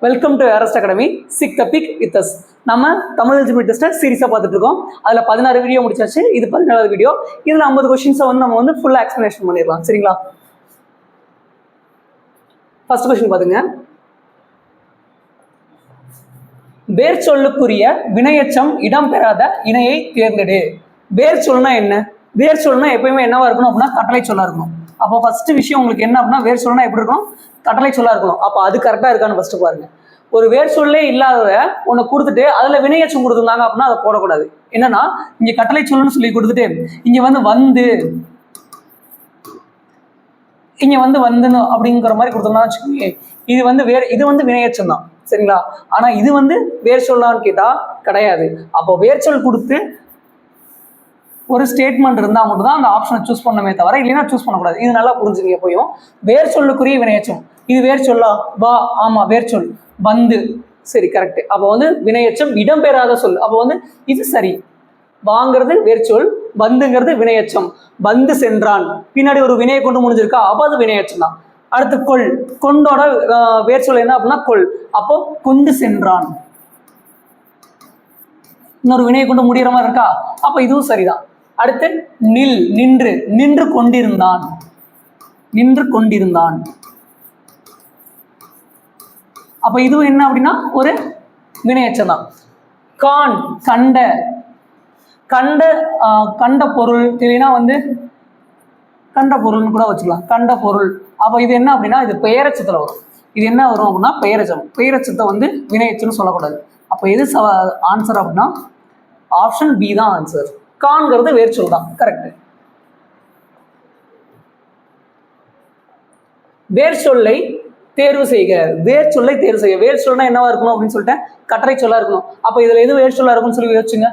Welcome to ஏரஸ்ட் academy. Seek the peak with us. நம்ம Tamil eligibility டெஸ்ட்டை சீரிஸாக பார்த்துட்டு இருக்கோம். அதில் 16 வீடியோ முடிச்சாச்சு. இது 17வது வீடியோ. இதில் 50 கொஸ்டின்ஸை நம்ம ஃபுல்லாக எக்ஸ்பிளனேஷன் பண்ணிடலாம். சரிங்களா? ஃபர்ஸ்ட் கொஸ்டின் பாருங்க. வேர் சொல்லுக்குரிய வினையச்சம் இடம்பெறாத இணையை தேர்ந்தெடு. வேர் சொல்லுனா என்ன? வேர் சொல்லுனா எப்பயுமே என்னவா இருக்கணும் அப்படின்னா கட்டளை சொல்லா இருக்கணும். அப்போ ஃபர்ஸ்ட் விஷயம் உங்களுக்கு என்ன அப்படின்னா வேர் சொல்லுனா எப்படி இருக்கும்? கட்டளை சொல்லா இருக்கணும். அப்போ அது கரெக்டாக இருக்கான்னு ஃபர்ஸ்ட் பாருங்க. ஒரு வேர் சொல்லே இல்லாதத உன்னை கொடுத்துட்டு அதுல வினையச்சம் கொடுத்துருந்தாங்க அப்படின்னா அதை போடக்கூடாது. என்னன்னா இங்க கட்டளை சொல்லுன்னு சொல்லி கொடுத்துட்டு இங்க வந்துன்னு அப்படிங்கிற மாதிரி கொடுத்தோம்னா வச்சுக்கோங்க, இது வினையச்சம் தான். சரிங்களா? ஆனா இது வேர் சொல்லான்னு கேட்டா கிடையாது. அப்போ வேர் சொல் கொடுத்து ஒரு ஸ்டேட்மெண்ட் இருந்தால் மட்டும்தான் அந்த ஆப்ஷனை சூஸ் பண்ணமே தவிர இல்லைன்னா சூஸ் பண்ணக்கூடாது. இது நல்லா புரிஞ்சுங்க. எப்பயும் வேர் சொல்லுக்குரிய வினையச்சம். இது வேர் சொல்லா? வா. ஆமா, வேர் சொல். வந்து. சரி, கரெக்ட். அப்போ வினையச்சம் இடம்பெறாத சொல். அப்போ இது சரி. வாங்கிறது வேர் சொல், வந்துங்கிறது வினையச்சம். வந்து சென்றான் பின்னாடி ஒரு வினையை கொண்டு முடிஞ்சிருக்கா, அப்போ அது வினையச்சம் தான். அடுத்து கொள். கொண்டோட வேர் சொல் என்ன அப்படின்னா கொள். அப்போ கொண்டு சென்றான். இன்னொரு வினையை கொண்டு முடிகிற மாதிரி இருக்கா, அப்போ இதுவும் சரிதான். அடுத்து நில். நின்று. நின்று கொண்டிருந்தான். நின்று கொண்டிருந்தான். அப்ப இதுவும் என்ன அப்படின்னா ஒரு வினையச்சம் தான். கான். கண்ட. கண்ட கண்ட பொருள் இல்லைன்னா கண்ட பொருள்னு கூட வச்சுக்கலாம். கண்ட பொருள். அப்ப இது என்ன அப்படின்னா இது பெயரச்சத்துல வரும். இது என்ன வரும் அப்படின்னா பெயரச்சம். பெயரச்சத்தை வினையச்சம்னு சொல்லக்கூடாது. அப்ப எது ஆன்சர் அப்படின்னா ஆப்ஷன் பி தான் ஆன்சர். கான்கிறது வேர் சொல் தான். கரெக்ட். வேர் சொல்லை தேர்வு செய்க. வேர் சொல்லை தேர்வு செய்ய. வேர் சொல்னா என்னவா இருக்கணும் அப்படின்னு சொல்லிட்டு கட்டளை சொல்லா இருக்கணும். அப்ப இதுல எது வேர் சொல்லா இருக்கும்னு சொல்லி யோசிச்சுங்க.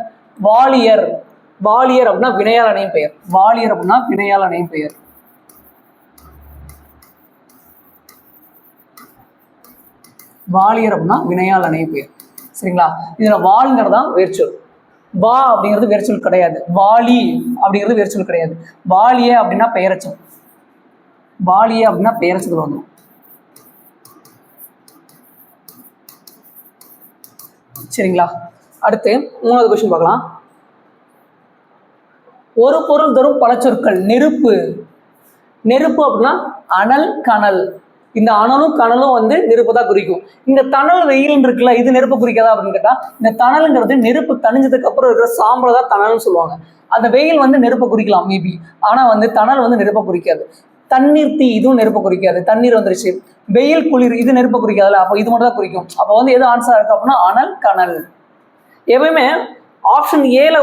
வாலியர். வாலியர் அப்படின்னா வினையால் அணையும் பெயர். வாலியர் அப்படின்னா வினையால் அணையும் பெயர். வாலியர் அப்படின்னா வினையால் அணையும் பெயர். சரிங்களா? இதுல வால்ங்கிறதா வேர் சொல். வா அப்படிங்கிறது வேர் சொல் கிடையாது. வாலி அப்படிங்கிறது வேர் சொல் கிடையாது. வாலிய அப்படின்னா பெயரச்சம். வாலிய அப்படின்னா பெயரச்சத்துல வந்துடும். சரிங்களா? அடுத்து 3வது கொஸ்டின் பார்க்கலாம். ஒரு பொருள் தரும் பல சொற்கள். நெருப்பு. நெருப்பு அப்படின்னா அனல், கனல். இந்த அனலும் கனலும் நெருப்பு தான் குறிக்கும். இந்த தணல் வெயில் இருக்குல்ல, இது நெருப்பு குறிக்காதா அப்படின்னு கேட்டா இந்த தணலுங்கிறது நெருப்பு தணிஞ்சதுக்கு அப்புறம் இருக்கிற சாம்பலை தான் தணல்னு சொல்லுவாங்க. அந்த வெயில் நெருப்பை குறிக்கலாம் மேபி. ஆனா தணல் நெருப்பை குறிக்காது. தண்ணீர், தீ, இதுவும் நெருப்பை குறிக்காது. தண்ணீர் வந்துருச்சு. வெயில், குளிர், இது நெருப்பை குறிக்காதுல்ல, அப்போ இது மட்டும் தான் குறிக்கும். அப்போ எது ஆன்சரா இருக்கு அப்படின்னா அனல், கனல். எப்பவுமே ஆப்ஷன் ஏல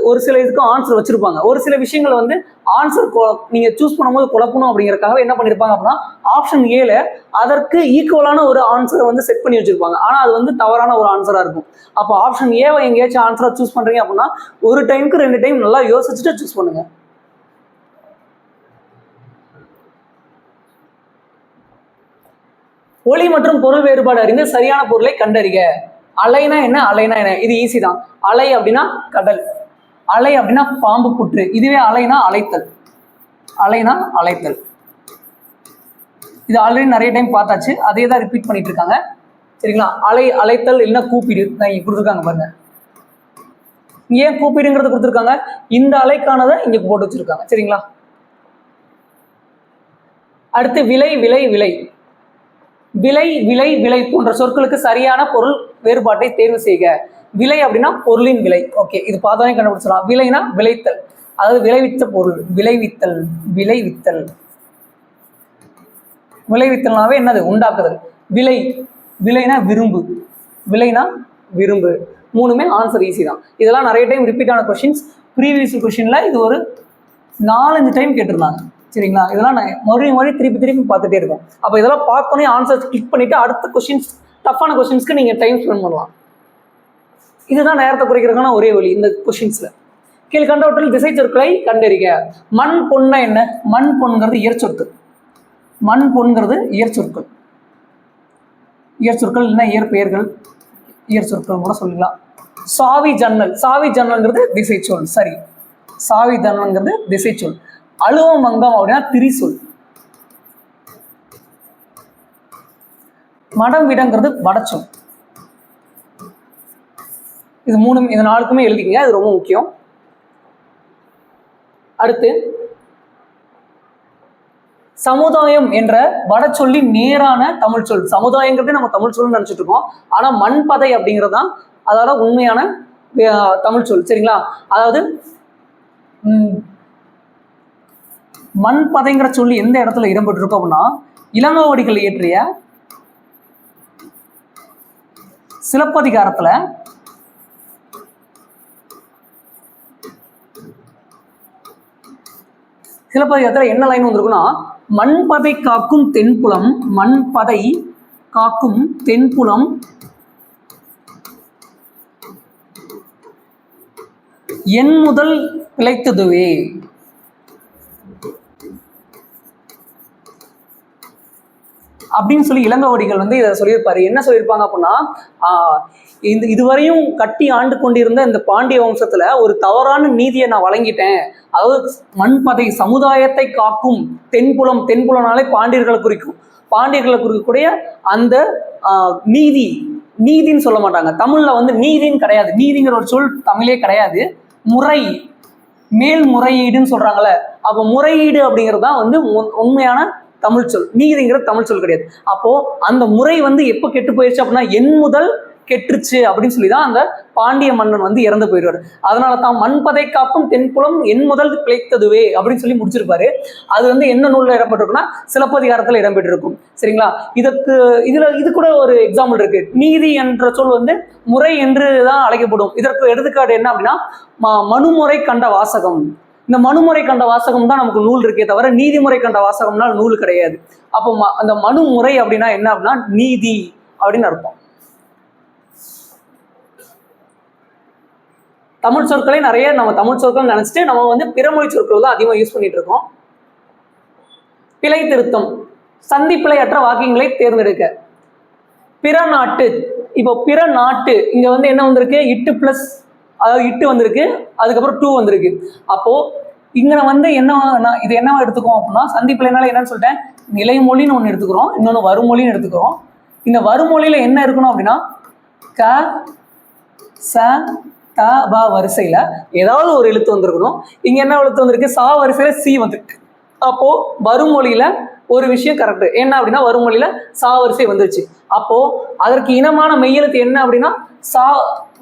ஒரு சில இதுக்கு ஆன்சர் வச்சிருப்பாங்க. ஒரு சில விஷயங்களை ஆன்சர் நீங்க சூஸ் பண்ணும்போது குழப்பணும் அப்படிங்கறதுக்காக என்ன பண்ணிருப்பாங்க அப்படின்னா ஆப்ஷன் ஏல அதற்கு ஈக்குவலான ஒரு ஆன்சரை செட் பண்ணி வச்சிருப்பாங்க. ஆனா அது தவறான ஒரு ஆன்சரா இருக்கும். அப்போ ஆப்ஷன் ஏவை எங்கேயாச்சும் ஆன்சரா சூஸ் பண்றீங்க அப்படின்னா ஒரு டைமுக்கு 2 டைம் நல்லா யோசிச்சுட்டு சூஸ் பண்ணுங்க. ஒளி மற்றும் பொருள் வேறுபாடு அறிந்து சரியான பொருளை கண்டறிக. அலைனா என்ன, அலைனா என்ன? இது ஈஸி தான். அலை அப்படின்னா கடல். அலை அப்படின்னா பாம்பு புற்று. இதுவே அலைனா அலைத்தல். அலைனா அலைத்தல். இது ஆல்ரெடி நிறைய டைம் பார்த்தாச்சு. அதே தான் ரிப்பீட் பண்ணிட்டு இருக்காங்க. சரிங்களா? அலை, அலைத்தல் இல்லைன்னா கூப்பிடு இங்க கொடுத்துருக்காங்க பாருங்க. ஏன் கூப்பிடுங்கிறது கொடுத்துருக்காங்க? இந்த அலைக்கானதை இங்க போட்டு வச்சிருக்காங்க. சரிங்களா? அடுத்து விலை, விலை, விலை. விலை, விலை, விலை போன்ற சொற்களுக்கு சரியான பொருள் வேறுபாட்டை தேர்வு செய்க. விலை அப்படின்னா பொருளின் விலை. ஓகே, இது பார்த்தோன்னே கண்டுபிடிச்சிடலாம். விலைனா விளைத்தல், அதாவது விளைவித்த பொருள். விளைவித்தல், விளைவித்தல். விளைவித்தல்னாவே என்னது? உண்டாக்குதல். விலை, விலைனா விரும்பு. விலைனா விரும்பு. 3மே ஆன்சர் ஈஸி தான். இதெல்லாம் நிறைய டைம் ரிப்பீட் ஆன கொஸ்டின்ஸ். ப்ரீவியஸ் கொஸ்டின்ல இது ஒரு 4-5 டைம் கேட்டிருந்தாங்க. சரிங்களா? இதெல்லாம் நான் மறுபடியும் திருப்பி பார்த்துட்டே இருக்கும். அப்போ இதெல்லாம் பார்த்தோன்னே ஆன்சர் கிளிக் பண்ணிட்டு அடுத்த கொஸ்டின்ஸ், டஃப்பான கொஸ்டின்ஸ்க்கு நீங்க டைம் ஸ்பெண்ட் பண்ணலாம். இதுதான் நேரத்தை குறைக்கிறதுக்கான ஒரே வழி இந்த கொஸ்டின்ஸ்ல. கீழ்கண்டவற்றில் திசை சொற்களை கண்டறிக. மண், பொண்ணா என்ன? மண், பொண்ணுங்கிறது இயற்சொற்கள். மண், பொண்ணுங்கிறது இயற்சொற்கள். இயற்சொற்கள் இல்லைன்னா இயற்பெயர்கள், இயற்சொற்கள் கூட சொல்லலாம். சாவி, ஜன்னல். சாவி, ஜன்னல்ங்கிறது திசை சொல். சரி, சாவி, ஜன்னல்ங்கிறது திசை சொல். அலுவமங்கம் அப்படின்னா திரிசொல். மடம் விடங்கிறது வடச்சொல். இது இது 4க்குமே எழுதிக்கங்க, அது ரொம்ப முக்கியம். அடுத்து சமுதாயம் என்ற வட சொல்லின் நேரான தமிழ் சொல். சமுதாயங்கிறது நம்ம தமிழ் சொல்னு நினைச்சிட்டு இருக்கோம், ஆனா மண்பதை அப்படிங்கிறது தான் அதோட உண்மையான தமிழ் சொல். சரிங்களா? அதாவது மண்பதைங்கிற சொல்லி எந்த இடத்துல இடம்பெற்றிருக்கும் அப்படின்னா, இளங்கோவடிகள் இயற்றிய சிலப்பதிகாரத்துல என்ன லைன் வந்திருக்குன்னா, மண்பதை காக்கும் தென்புலம், மண்பதை காக்கும் தென்புலம் என் முதல் பிழைத்ததுவே. அப்படின்னு சொல்லி இளங்கோவடிகள் இதை சொல்லியிருப்பாரு. என்ன சொல்லியிருப்பாங்க அப்படின்னா, இதுவரையும் கட்டி ஆண்டு கொண்டிருந்த இந்த பாண்டிய வம்சத்துல ஒரு தவறான நீதியை நான் வழங்கிட்டேன். அதாவது மண்பதை சமுதாயத்தை காக்கும் தென்புலம், தென்புலனாலே பாண்டியர்களை குறிக்கும். பாண்டியர்களை குறிக்கக்கூடிய அந்த நீதின்னு சொல்ல மாட்டாங்க. தமிழ்ல நீதின்னு கிடையாது. நீதிங்கிற ஒரு சொல் தமிழே கிடையாது. முறை, மேல்முறையீடுன்னு சொல்றாங்கல்ல. அப்போ முறையீடு அப்படிங்கிறது தான் உண்மையான தமிழ் சொல். நீதிங்கிறது தமிழ் சொல் கிடையாது. அப்போ அந்த முறை எப்போ கெட்டு போயிடுச்சு அப்படின்னா, என் முதல் கெட்டுருச்சு அப்படின்னு சொல்லி தான் அந்த பாண்டிய மன்னன் இறந்து போயிடுவார். அதனால தான் மண்பதை காக்கும் தென்புலம் என் முதல் பிழைத்ததுவே அப்படின்னு சொல்லி முடிச்சிருப்பாரு. அது என்ன நூலில் இடம்பெற்றிருக்குன்னா, சிலப்பதிகாரத்தில் இடம்பெற்றிருக்கும். சரிங்களா? இது கூட ஒரு எக்ஸாம்பிள் இருக்கு. நீதி என்ற சொல் முறை என்று தான் அழைக்கப்படும். இதற்கு எடுத்துக்காட்டு என்ன அப்படின்னா, மனுமுறை கண்ட வாசகம். இந்த மனுமுறை கண்ட வாசகம் தான் நமக்கு நூல் இருக்கே தவிர நீதிமுறை கண்ட வாசகம்னால் நூல் கிடையாது. அப்போ அந்த மனுமுறை அப்படின்னா என்ன அப்படின்னா நீதி அப்படின்னு அர்த்தம். தமிழ் சொற்களை நிறைய நம்ம தமிழ் சொற்கள் நினைச்சிட்டு நம்ம பிறமொழி சொற்கள் தான் அதிகமாக யூஸ் பண்ணிட்டு இருக்கோம். பிழை திருத்தம், சந்திப்பிழையற்ற வாக்கியங்களை தேர்ந்தெடுக்க. பிற நாட்டு, இப்போ பிற நாட்டு இங்க என்ன வந்திருக்கு, இட்டு பிளஸ், அதாவது இட்டு வந்திருக்கு, அதுக்கப்புறம் டூ வந்திருக்கு. அப்போ இங்க என்ன இது என்னவா எடுத்துக்கோம் அப்படின்னா, சந்திப்பிழைனால என்னன்னு சொல்லிட்டேன், நிலைமொழின்னு ஒன்று எடுத்துக்கிறோம், இன்னொன்று வருமொழின்னு எடுத்துக்கிறோம். இந்த வருமொழியில என்ன இருக்கணும் அப்படின்னா, க ச த ப வரிசையில ஏதாவது ஒரு எழுத்து வந்திருக்கணும். இங்க என்ன எழுத்து வந்திருக்கு, சா வரிசையில சி வந்திருக்கு. அப்போ வருமொழியில ஒரு விஷயம் கரெக்ட். என்ன அப்படின்னா, வருமொழியில சா வரிசை வந்துருச்சு. அப்போ அதற்கு இனமான மெய்யெழுத்து என்ன அப்படின்னா, சா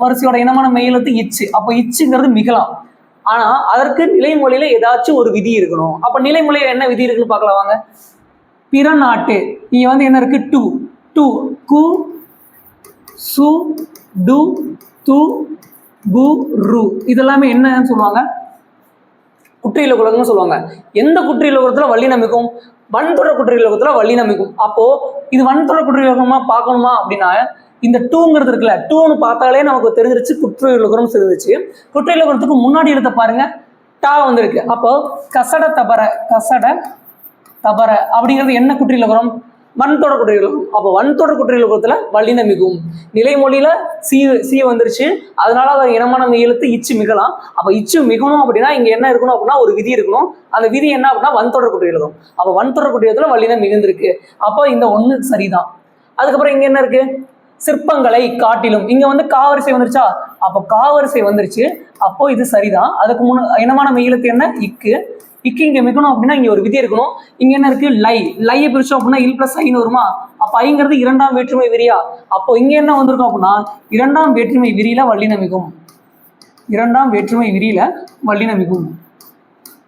வரிசையோட இனமான மெய்யெழுத்து இச்சு. அப்போ இச்சுங்கிறது மிகலாம். ஆனா அதற்கு நிலைமொழியில ஏதாச்சும் ஒரு விதி இருக்கணும். அப்ப நிலைமொழியில என்ன விதி இருக்குன்னு பார்க்கலாம் வாங்க. பிற நாட்டு இங்க என்ன இருக்கு, டூ டூ கு சு டு து பு ரு இதெல்லாமே என்னன்னு சொல்லுவாங்க, குற்றியலுகரம்னு சொல்லுவாங்க. எந்த குற்றியலுகரத்துல வல்லினமிக்கும், வன்தொடர் குற்றியலுகரத்துல வல்லினமிக்கும். அப்போ இது வன்தொடர் குற்றியலுகரமா பார்க்கணுமா அப்படின்னா, இந்த டூங்கிறது இருக்குல்ல, டூன்னு பார்த்தாலே நமக்கு தெரிஞ்சிருச்சு குற்றியலுகரம் தெரிஞ்சிருச்சு. குற்றியலுகரத்துக்கு முன்னாடி எழுத பாருங்க, டா வந்திருக்கு. அப்போ கசட தபர, கசட தபர அப்படிங்கிறது என்ன குற்றியலுகரம், வன்தொடர் குற்றியலுகரம். அப்போ வன்தொடர் குற்றியலுகரத்துல வல்லினமிகும். நிலைமொழியில சி வந்துருச்சு, அதனால அது இனமான எழுத்து இச்சு மிகலாம். அப்போ இச்சு மிகணும் அப்படின்னா இங்க என்ன இருக்கணும் அப்படின்னா, ஒரு விதி இருக்கணும். அந்த விதி என்ன அப்படின்னா வன்தொடர் குற்றியலுகரம். அப்போ வன்தொடர் குற்றியலுகரத்துல வல்லினம் மிகுந்திருக்கு. அப்போ இந்த ஒண்ணு சரிதான். அதுக்கப்புறம் இங்க என்ன இருக்கு, சிற்பங்களை காட்டிலும். இங்க காவரிசை வந்துருச்சா, அப்போ காவரிசை வந்துருச்சு. அப்போ இது சரிதான். அதுக்கு இனமான மெய்யெழுத்து என்ன, இக்கு. இக்கு இங்க மிகணும் அப்படின்னா இங்க ஒரு விதி இருக்கணும். இங்க என்ன இருக்கு, லை. லையை பிரிச்சோம் அப்படின்னா இல் பிளஸ் ஐன்னு வருமா. அப்ப ஐங்கிறது இரண்டாம் வேற்றுமை விரியா. அப்போ இங்க என்ன வந்திருக்கும் அப்படின்னா, இரண்டாம் வேற்றுமை விரியில வல்லினமிகும். இரண்டாம் வேற்றுமை விரியில வல்லினமிகும்.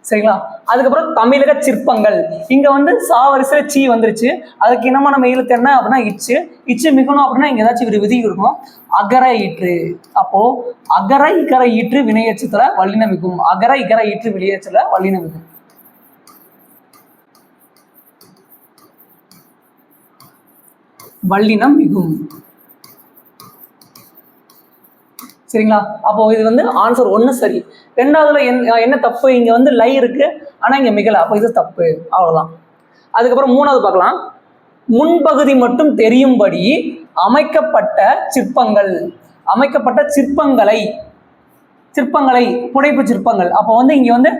சரிங்களா? அதுக்கப்புறம் தமிழக சிற்பங்கள். இங்க சா வரிசையில சி வந்துருச்சு. அதுக்கு இனமான மெய்யெழுத்து என்ன அப்படின்னா இச்சு. இச்சு மிகணும் அப்படின்னா இங்க ஏதாச்சும் ஒரு விதி இருக்கணும், அகர ஈற்று. அப்போ அகர இகர ஈற்று வினையச்சத்துல வல்லினமிகும். அகர இகர ஈற்று வினையச்சத்துல வல்லினமிகும். வல்லினம் மிகும். சரிங்களா? அப்போ இது ஆன்சர் ஒன்று சரி. ரெண்டாவதுல என்ன தப்பு, இங்க லை இருக்கு ஆனா இங்க மிகல. அப்போ இது தப்பு. அவ்வளவுதான். அதுக்கப்புறம் மூணாவது பார்க்கலாம். முன்பகுதி மட்டும் தெரியும்படி அமைக்கப்பட்ட சிற்பங்கள். அமைக்கப்பட்ட சிற்பங்களை, புடைப்பு சிற்பங்கள். அப்போ இங்க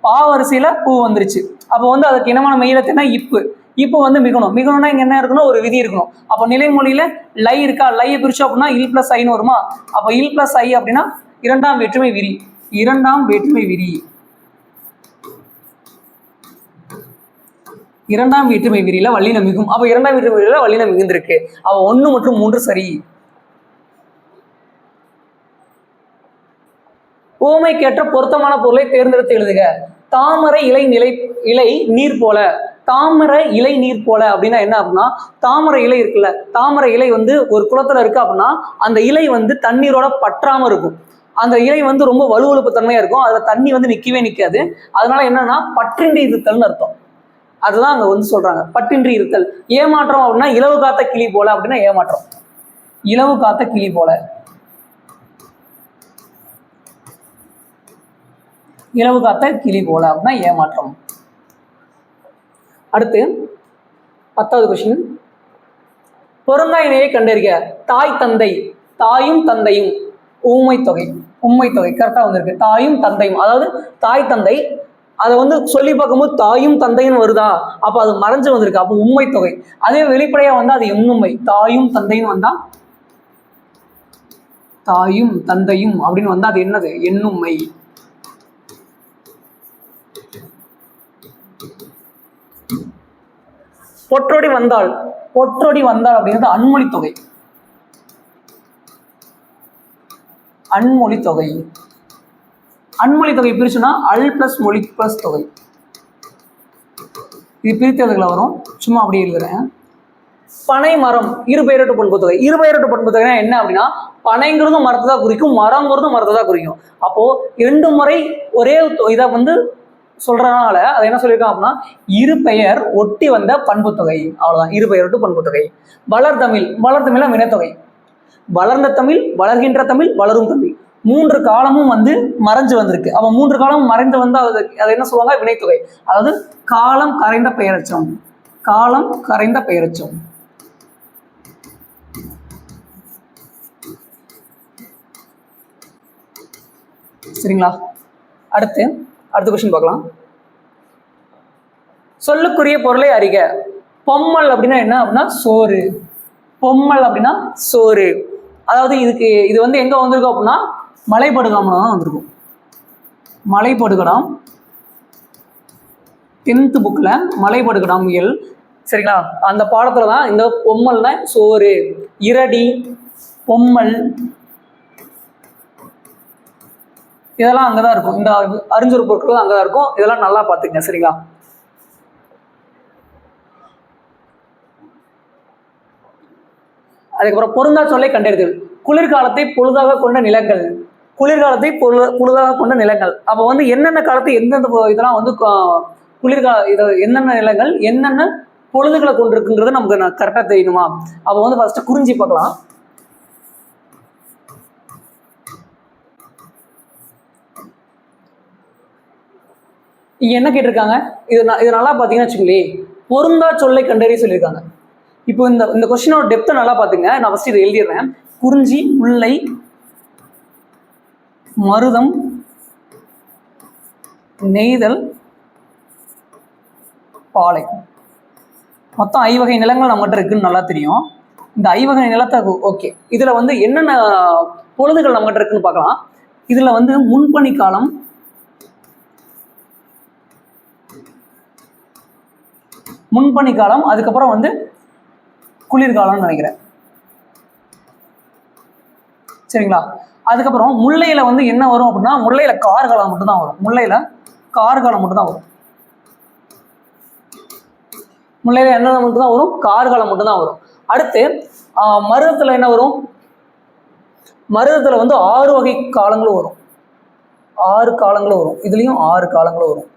பாவரிசையில பூ வந்துருச்சு. அப்போ அதுக்கு இனமான மெய்யெழுத்து என்ன, இப்பு. இப்போ வந்து மிகணும்னா இங்க என்ன இருக்கணும், ஒரு விதி இருக்கணும். அப்போ நிலைமொழியில லை இருக்கா, லையை பிரிச்சோம் அப்படின்னா இல் பிளஸ் ஐன்னு வருமா. அப்போ இல் பிளஸ் ஐ அப்படின்னா இரண்டாம் வேற்றுமை விரி. இரண்டாம் வேற்றுமை விரி. இரண்டாம் வேற்றுமை விரியில வல்லினம் மிகும். அப்போ இரண்டாம் வேற்றுமை விரியில வல்லினம் மிகுந்திருக்கு. அப்போ 1 மற்றும் 3 சரி. ஓமைக்கேற்ற பொருத்தமான பொருளை தேர்ந்தெடுத்து எழுதுக. தாமரை இலை நீர் போல. தாமரை இலை நீர் போல அப்படின்னா என்ன அப்படின்னா, தாமரை இலை இருக்குல்ல, தாமரை இலை வந்து ஒரு குளத்துல இருக்கு அப்படின்னா அந்த இலை வந்து தண்ணீரோட பற்றாம இருக்கும். அந்த இலை வந்து ரொம்ப வலுவழுப்பு தன்மையா இருக்கும். அதுல தண்ணி வந்து நிக்கவே நிக்காது. அதனால என்னன்னா பற்றின்றி இருத்தல்னு அர்த்தம். அதுதான் அங்க வந்து சொல்றாங்க, பற்றின்றி இருத்தல். ஏமாற்றம் அப்படின்னா இலவு காத்த கிளி போல அப்படின்னா ஏமாற்றம். இலவு காத்த கிளி போல. இலவு காத்த கிளி போல அப்படின்னா ஏமாற்றம். அடுத்து 10வது கொஸ்டின். பொருந்தா இணையை கண்டறிக. தாய் தந்தை. தாயும் தந்தையும் உம்மை தொகை கரெக்டா வந்திருக்கு. தாயும் தந்தையும், அதாவது தாய் தந்தை, அதை வந்து சொல்லி பார்க்கும்போது தாயும் தந்தைன்னு வருதா, அப்ப அது மறைஞ்சு வந்திருக்கு. அப்போ உண்மை தொகை. அதே வெளிப்படையா வந்தா அது எண்ணுமை. தாயும் தந்தைன்னு வந்தா, தாயும் தந்தையும் அப்படின்னு வந்தா அது என்னது, எண்ணுமை. பொற்றொடி வந்தாள் அப்படிங்கிறது அன்மொழி தொகை. அன்மொழி தொகை. அன்மொழி தொகை பிரிச்சுன்னா அல் பிளஸ் மொழி பிளஸ் தொகை. இது பிரித்ததுல வரும், சும்மா அப்படியே எழுதுறேன். பனை மரம் இருபெயரட்டு பண்பு தொகை. இருபெயரட்டு பண்பு தொகைனா என்ன அப்படின்னா, பனைங்கிறதும் மரத்தை தான் குறிக்கும், மரங்கிறதும் மரத்தை தான் குறிக்கும். அப்போ 2 முறை ஒரே இதை வந்து சொல்றதுனால அதை என்ன சொல்லியிருக்காங்க அப்படின்னா, இரு பெயர் ஒட்டி வந்த பண்பு தொகை. அவ்வளவுதான், இருபெயரட்டு பண்பு தொகை. வளர்தமிழ்னா வினைத்தொகை. வளர்ந்த தமிழ், வளர்கின்ற தமிழ், வளரும் தமிழ். 3 காலமும் வந்து மறைஞ்சு வந்திருக்கு. அப்ப 3 காலமும் மறைந்து வந்தா அது என்ன சொல்லுவாங்க, வினைத்தொகை. அதாவது காலம் கரைந்த பெயரச்சம். காலம் கரைந்த பெயரச்சம். சரிங்களா? அடுத்த கொஸ்டின் பார்க்கலாம். சொல்லுக்குரிய பொருளை அறிக. பொம்மல் அப்படின்னா என்ன அப்படின்னா சோறு. பொம்மல் அப்படின்னா சோறு. அதாவது இது வந்து எங்க வந்திருக்கும் அப்படின்னா மலைப்படுகாமல தான் வந்திருக்கும். மலைப்படுகடாம் 10th புக்ல மலைப்படுகடாம் இயல். சரிங்களா? அந்த பாடத்துல தான் இந்த பொம்மல்னா சோறு, இரடி, பொம்மல் இதெல்லாம் அங்கதான் இருக்கும். இந்த அறிஞர் பொருட்கள் அங்கதான் இருக்கும். இதெல்லாம் நல்லா பார்த்துக்கங்க. சரிங்களா? அதுக்கப்புறம் பொருந்தா சொல்லை கண்டறிதல். குளிர்காலத்தை பொழுதாக கொண்ட நிலங்கள். குளிர்காலத்தை பொழுதாக கொண்ட நிலங்கள். அப்போ வந்து என்னென்ன காலத்தை எந்தெந்த இதெல்லாம் வந்து என்னென்ன நிலங்கள் என்னென்ன பொழுதுகளை கொண்டிருக்குங்கிறது நமக்கு கரெக்டாக தெரியணுமா? அப்போ வந்து ஃபர்ஸ்ட் குறிஞ்சி பார்க்கலாம். இங்க என்ன கேட்டிருக்காங்க, இது நல்லா பார்த்தீங்கன்னா வச்சுக்கோங்களேன், பொருந்தா சொல்லை கண்டறிய சொல்லியிருக்காங்க. இப்போ இந்த கொஸ்டினோட டெப்த்தை நல்லா பார்த்துங்க. நான் ஃபர்ஸ்ட் இதை எழுதிடுறேன். குறிஞ்சி, முல்லை, மருதம், நெய்தல், பாலை, மொத்தம் 5 வகை நிலங்கள் நம்மகிட்ட இருக்குன்னு நல்லா தெரியும். இந்த 5 வகை நிலத்தை ஓகே, இதுல வந்து என்னென்ன பொழுதுகள் நம்மகிட்ட இருக்குன்னு பார்க்கலாம். இதுல வந்து முன்பனி காலம், அதுக்கப்புறம் வந்து குளிர்காலம்னு நினைக்கிறேன். சரிங்களா? அதுக்கப்புறம் முல்லையில வந்து என்ன வரும் அப்படின்னா, முல்லையில கார்காலம் மட்டும்தான் வரும். முல்லையில என்ன மட்டும்தான் வரும், கார்காலம் மட்டும்தான் வரும். அடுத்து மருதத்துல என்ன வரும், மருதத்துல வந்து 6 வகை காலங்களும் வரும். 6 காலங்களும் வரும். இதுலயும் 6 காலங்களும் வரும்.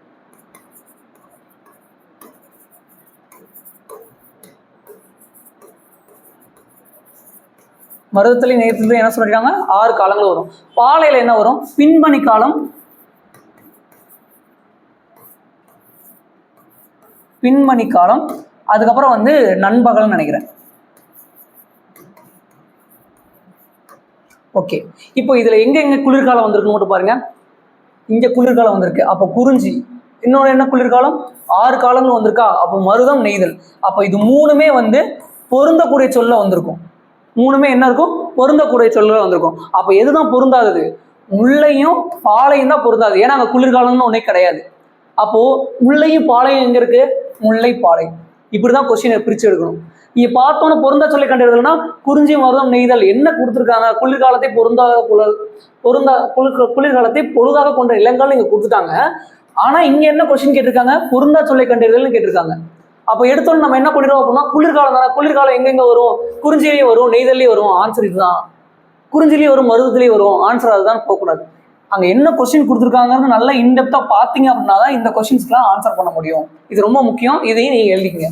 மருதத்திலையும் நேரத்துல என்ன சொல்லிருக்காங்க, 6 காலங்களும் வரும். பாலையில என்ன வரும், பின்பனி காலம், அதுக்கப்புறம் வந்து நண்பகல்னு நினைக்கிறேன். ஓகே, இப்போ இதுல எங்க குளிர்காலம் வந்திருக்கு மட்டும் பாருங்க. இங்க குளிர்காலம் வந்திருக்கு. அப்போ குறிஞ்சி, இன்னொரு என்ன குளிர்காலம், 6 காலங்கள் வந்திருக்கா, அப்போ மருதம் நெய்தல். அப்போ இது 3மே வந்து பொருந்தக்கூடிய சொல்ல வந்திருக்கும். 3மே என்ன இருக்கும், பொருந்தக்கூடிய சொல்ல வந்திருக்கும். அப்போ எதுதான் பொருந்தாதது, முல்லையும் பாலையும் தான் பொருந்தாது. ஏன்னா அங்கே குளிர்காலம்னு ஒன்றே கிடையாது. அப்போ முல்லையும் பாலையும் எங்க இருக்கு, முல்லை பாலை. இப்படிதான் கொஸ்டினை பிரிச்சு எடுக்கணும். நீங்க பார்த்தோன்னு பொருந்தா சொல்லி கண்டறிதல்னா குறிஞ்சி மருதம் நெய்தல் என்ன கொடுத்துருக்காங்க, குளிர்காலத்தை குளிர்காலத்தை பொழுதாக கொண்ட இளங்கால் இங்க கொடுத்துட்டாங்க. ஆனா இங்க என்ன கொஸ்டின் கேட்டிருக்காங்க, பொருந்தா சொல்லை கண்டறிதல்னு கேட்டிருக்காங்க. அப்போ எடுத்தோன்னு நம்ம என்ன பண்ணிடுவோம் அப்படின்னா, குளிர்காலம் தானே, குளிர்காலம் எங்கெங்க வரும், குறிஞ்சிலேயே வரும், நெய்தல்லையே வரும், ஆன்சர் இதுதான். குறிஞ்சிலேயே வரும், மருதத்திலேயே வரும், ஆன்சர் அதுதான் போகக்கூடாது. அங்க என்ன கொஸ்டின் கொடுத்துருக்காங்கிறது நல்லா இன்டெப்தா பார்த்தீங்க அப்படின்னா தான் இந்த கொஸ்டின்ஸ்க்குலாம் ஆன்சர் பண்ண முடியும். இது ரொம்ப முக்கியம், இதையும் நீங்க எழுதிக்கங்க.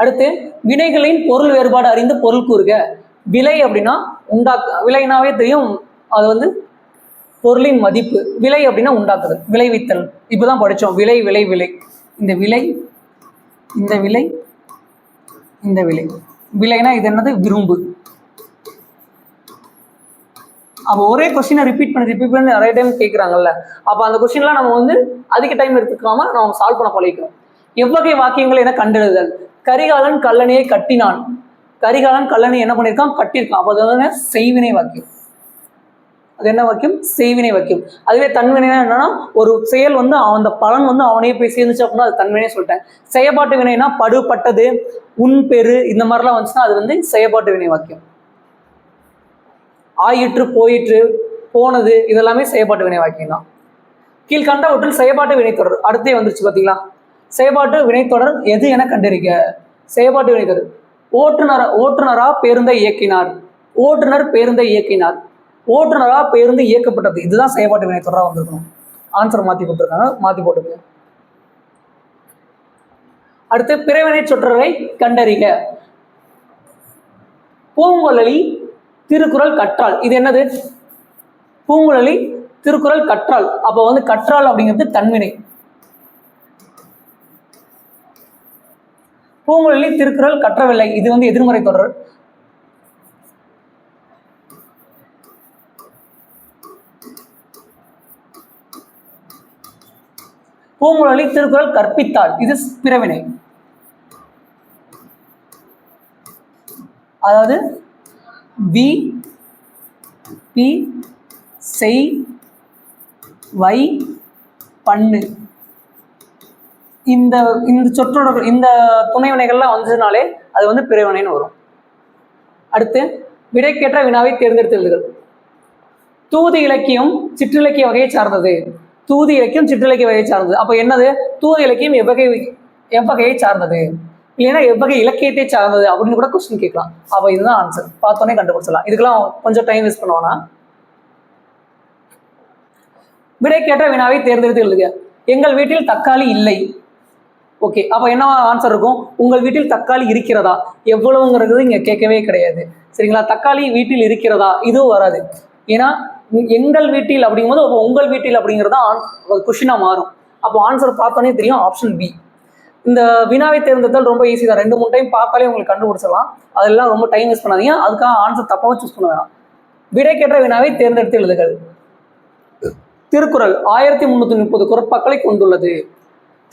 அடுத்து வினைகளின் பொருள் வேறுபாடு அறிந்து பொருள் கூறுக. விலை அப்படின்னா விலைனாவே தெரியும், அது வந்து பொருளின் மதிப்பு. விலை அப்படின்னா உண்டாக்குதல், விளைவித்தல். இப்பதான் படிச்சோம், விலை விலை விலை. இந்த விலை, இந்த விலை, இந்த விலை. விலைனா இது என்னது, விரும்பு. அப்போ ஒரே கொஸ்டினை ரிப்பீட் பண்ணி நிறைய டைம் கேட்குறாங்கல்ல, அப்போ அந்த கொஸ்டின்லாம் நம்ம வந்து அதிக டைம் எடுத்துக்காம நம்ம சால்வ் பண்ண பழகிக்கணும். எவ்வகை வாக்கியங்கள் என கண்டெழுதல். கரிகாலன் கல்லணையை கட்டினான். கரிகாலன் கல்லணை என்ன பண்ணியிருக்கான், கட்டியிருக்கான். அப்போ அது செய்வினை வாக்கியம். அது என்ன வாக்கியம், செய்வினை வாக்கியம். அதுவே தன்வினைனா என்னன்னா, ஒரு செயல் வந்து அந்த பலன் வந்து அவனையே போய் சேர்ந்துச்சு அப்படின்னா அது தன்வினை சொல்லிட்டேன். செயற்பாட்டு வினைனா பட்டது, உன் பெரு, இந்த மாதிரிலாம் வந்துச்சுன்னா அது வந்து செயற்பாட்டு வினை வாக்கியம். ஆயிற்று, போயிற்று, போனது, இதெல்லாமே செயற்பாட்டு வினை வாக்கியம் தான். கீழ்கண்டவற்றில் செயற்பாட்டு வினைத்தொடர் அடுத்தே வந்துருச்சு பார்த்தீங்களா. செயற்பாட்டு வினைத்தொடர் எது என கண்டறிக. செயற்பாட்டு வினைத்தொடர், ஓட்டுநரா பேருந்தை இயக்கினார், ஓட்டுநர் பேருந்தை இயக்கினார், ஓட்டுநரா பேருந்து இயக்கப்பட்டது. இதுதான் செயற்பாட்டு வினைத்தொடரா வந்திருக்கணும். ஆன்சர் மாத்தி கொடுத்துருக்காங்க, மாத்தி போட்டுக்கோங்க. அடுத்து பிறவினை சொற்றொடரை கண்டறிக. பூங்குழலி திருக்குறள் கற்றாள். இது என்னது, பூங்குழலி திருக்குறள் கற்றாள். அப்போ வந்து கற்றாள் அப்படிங்கிறது தன்வினை. பூங்குழலி திருக்குறள் கற்றவில்லை, இது வந்து எதிர்மறை தொடர். பூங்குழலி திருக்குறள் கற்பித்தாள், இது பிறவினை. அதாவது வி பி செய் வை பண்ணு, இந்த சொற்றொடர், இந்த துணை வினைகள்லாம் வந்துச்சுனாலே அது வந்து பிறவினைன்னு வரும். அடுத்து விடைக்கேற்ற வினாவை தேர்ந்தெடுத்தல்கள். தூது இலக்கியம் சிற்றிலக்கிய வகையை சார்ந்தது. தூது இலக்கியம் சிற்றிலக்கிய வகையை சார்ந்தது. அப்போ என்னது, தூது இலக்கியம் எவ்வகையை சார்ந்தது, இல்லைன்னா எவ்வகை இலக்கியத்தை சார்ந்தது அப்படின்னு கூட கொஸ்டின் கேட்கலாம். அப்போ இதுதான் ஆன்சர், பார்த்தோன்னே கண்டுபிடிச்சலாம். இதுக்கெல்லாம் கொஞ்சம் டைம் வேஸ்ட் பண்ணுவோம்னா. விடைக்கேற்ற வினாவை தேர்ந்தெடுத்து எழுதுக. எங்கள் வீட்டில் தக்காளி இல்லை. ஓகே, அப்போ என்ன ஆன்சர் இருக்கும், உங்கள் வீட்டில் தக்காளி இருக்கிறதா, எவ்வளவுங்கிறது இங்கே கேட்கவே கிடையாது. சரிங்களா, தக்காளி வீட்டில் இருக்கிறதா இதுவும் வராது. ஏன்னா எங்கள் வீட்டில் அப்படிங்கும்போது அப்போ உங்கள் வீட்டில் அப்படிங்கிறதா கொஸ்டினாக மாறும். அப்போ ஆன்சர் பார்த்தோன்னே தெரியும், ஆப்ஷன் பி. இந்த வினாவை தேர்ந்தெடுத்தால் ரொம்ப ஈஸி தான், 2-3 டைம் பார்த்தாலே உங்களுக்கு கண்டுபிடிச்சிடலாம். அதெல்லாம் ரொம்ப டைம் வேஸ்ட் பண்ணாதீங்க, அதுக்காக ஆன்சர் தப்பாக சூஸ் பண்ண வேணாம். விடைக்கேற்ற வினாவை தேர்ந்தெடுத்து எழுதுகள். திருக்குறள் 1330 குறட்பாக்களை கொண்டுள்ளது.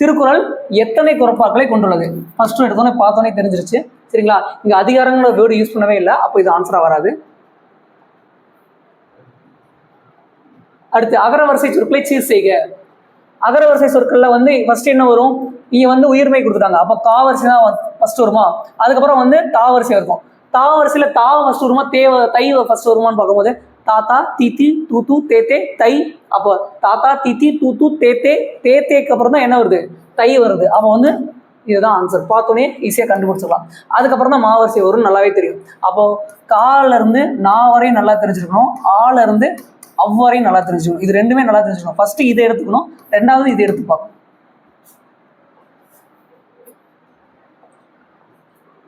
திருக்குறள் எத்தனை குறட்பாக்களை கொண்டுள்ளது, ஃபர்ஸ்ட் எடுத்தோன்னே பார்த்தோன்னே தெரிஞ்சிருச்சு. சரிங்களா, இங்க அதிகாரங்கிற வேர்டு யூஸ் பண்ணவே இல்லை, அப்போ இது ஆன்சரா வராது. அடுத்து அகரவரிசை சொற்களை சீர் செய்க. அகரவரிசை சொற்கள்ல வந்து ஃபர்ஸ்ட் என்ன வரும், இங்க வந்து உயிர்மை கொடுத்துட்டாங்க, அப்போ தா வரிசை தான் ஃபர்ஸ்ட் வருமா, அதுக்கப்புறம் வந்து தா வரிசை இருக்கும். தா வரிசையில தா ஃபர்ஸ்ட் வருமா, தை ஃபர்ஸ்ட் வருமான்னு பார்க்கும்போது தாத்தா தீத்தி தூத்து தேத்தே தை. அப்போ தாத்தா தீத்தி தூத்து தேத்தே, தேத்தேக்கு அப்புறம் தான் என்ன வருது, தை வருது. அப்போ வந்து இதுதான் ஆன்சர், பார்த்தோன்னே ஈஸியாக கண்டுபிடிச்சிடலாம். அதுக்கப்புறம் தான் மாவரிசை வரும்னு நல்லாவே தெரியும். அப்போ கால இருந்து நான் வரையும் நல்லா தெரிஞ்சிருக்கணும், ஆல இருந்து அவ்வாறையும் நல்லா தெரிஞ்சுக்கணும். இது ரெண்டுமே நல்லா தெரிஞ்சுக்கணும். ஃபர்ஸ்ட் இதை எடுத்துக்கணும், ரெண்டாவது இதை எடுத்து பார்க்கணும்.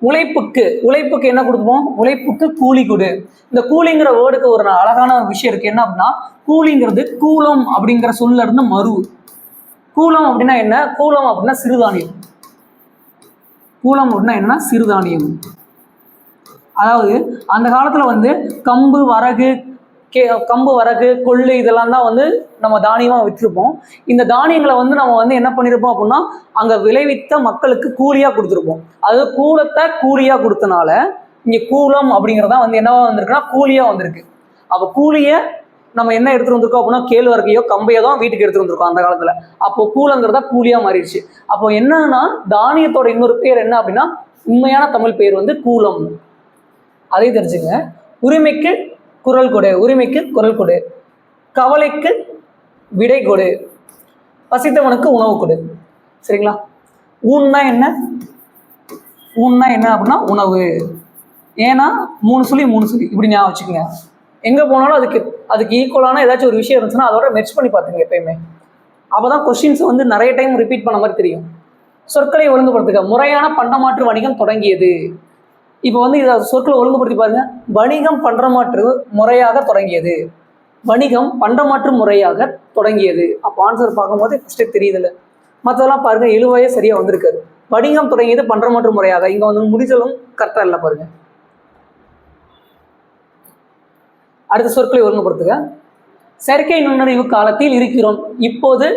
உழைப்புக்கு என்ன கொடுப்போம், உழைப்புக்கு கூலி கொடு. இந்த கூலிங்கிற வேர்டுக்கு ஒரு அழகான விஷயம் இருக்கு. என்ன அப்படின்னா, கூலிங்கிறது கூலம் அப்படிங்கிற சொல்ல இருந்து மறு. கூலம் அப்படின்னா என்ன, கூலம் அப்படின்னா சிறுதானியம். கூலம் அப்படின்னா என்னன்னா சிறுதானியம். அதாவது அந்த காலத்துல வந்து கம்பு, வரகு, கம்பு, வரகு, கொள்ளு இதெல்லாம் தான் வந்து நம்ம தானியமாக விற்றுருப்போம். இந்த தானியங்களை வந்து நம்ம வந்து என்ன பண்ணியிருப்போம் அப்படின்னா அங்கே விளைவித்த மக்களுக்கு கூலியாக கொடுத்துருப்போம். அது கூலத்தை கூலியாக கொடுத்தனால இங்கே கூலம் அப்படிங்கிறதா வந்து என்னவா வந்திருக்குன்னா கூலியாக வந்திருக்கு. அப்போ கூலியை நம்ம என்ன எடுத்துகிட்டு வந்திருக்கோம் அப்படின்னா கேழ்வரகையோ கம்பையோ தான் வீட்டுக்கு எடுத்துகிட்டு வந்திருக்கோம் அந்த காலத்தில். அப்போ கூலங்கிறதா கூலியாக மாறிடுச்சு. அப்போ என்னன்னா தானியத்தோட இன்னொரு பேர் என்ன அப்படின்னா உண்மையான தமிழ் பேர் வந்து கூலம். அதை தெரிஞ்சுங்க. உரிமைக்கு குரல் கொடு, உரிமைக்கு குரல் கொடு, கவலைக்கு விடை கொடு, பசித்தவனுக்கு உணவு கொடு. சரிங்களா? ஊன்னா என்ன? ஊன்னா என்ன அப்படின்னா உணவு. ஏன்னா 3 சொல்லி இப்படி ஞாபகம் வச்சுக்கோங்க. எங்கே போனாலும் அதுக்கு ஈக்குவலான ஏதாச்சும் ஒரு விஷயம் இருந்துச்சுன்னா அதோட மெர்ச் பண்ணி பார்த்துங்க எப்பயுமே. அப்போதான் கொஸ்டின்ஸ் வந்து நிறைய டைம் ரிப்பீட் பண்ண மாதிரி தெரியும். சொற்களை ஒழுங்குபடுத்துக. முறையான பண்டமாற்று வணிகம் தொடங்கியது. இப்போ வந்து இதை சொற்களை ஒழுங்குபடுத்தி பாருங்க. வணிகம் பண்டமாற்று முறையாக தொடங்கியது. வணிகம் பண்டமாற்று முறையாக தொடங்கியது. அப்போ ஆன்சர் பார்க்கும்போது ஃபஸ்ட்டே தெரியுதுல்ல. மற்றதெல்லாம் பாருங்க எழுவாயே சரியாக வந்திருக்காது. வணிகம் தொடங்கியது பண்டமாற்று முறையாக. இங்கே வந்து முடிச்சலும் கரெக்டாக இல்லை பாருங்க. அடுத்த சொற்களை ஒழுங்குபடுத்துக. செயற்கை நுண்ணறிவு காலத்தில் இருக்கிறோம். இப்போது